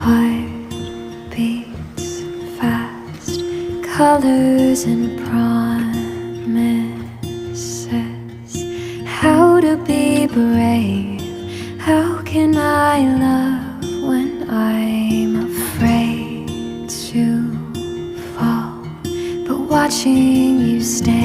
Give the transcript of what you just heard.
Heart beats fast, colors and promises. How to be brave? How can I love when I'm afraid to fall? But watching you stand